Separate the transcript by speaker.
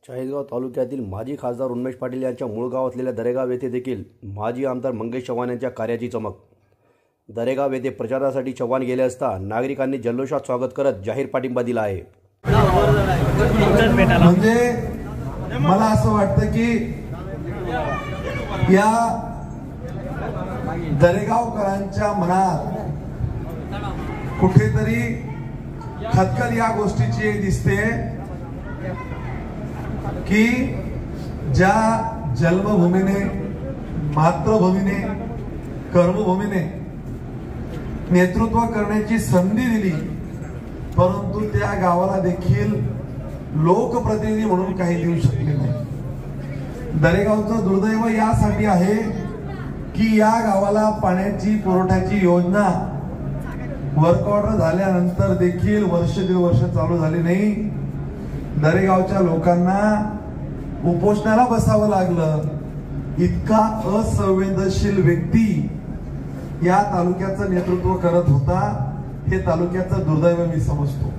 Speaker 1: चाळीसगाव तालुक्यातील माजी खासदार उन्मेष पाटील यांच्या मूळ गाव असलेल्या दरेगाव येथे देखील माजी आमदार मंगेश चव्हाण यांच्या कार्याची चमक। दरेगाव येथे प्रचारासाठी चव्हाण गेले असता नागरिकांनी जल्लोषात स्वागत करत जाहीर पाठिंबा दिला आहे।
Speaker 2: म्हणजे मला असं वाटतं की या दरेगावकरांच्या मनात कुठेतरी खतखत या गोष्टीची दिसते की ज्या जन्मभूमीने, मातृभूमीने, कर्मभूमीने नेतृत्व करण्याची संधी दिली, परंतु त्या गावाला देखील लोकप्रतिनिधी म्हणून काही देऊ शकले नाही। दरेगावचं दुर्दैव यासाठी आहे की या गावाला पाण्याची पुरवठ्याची योजना वर्क ऑर्डर झाल्यानंतर देखील वर्ष दीड वर्ष चालू झाली नाही। दरेगावच्या लोकांना उपोषणाला बसावं लागलं। इतका असंवेदनशील व्यक्ती या तालुक्याचं नेतृत्व करत होता, हे तालुक्याचं दुर्दैव मी समजतो।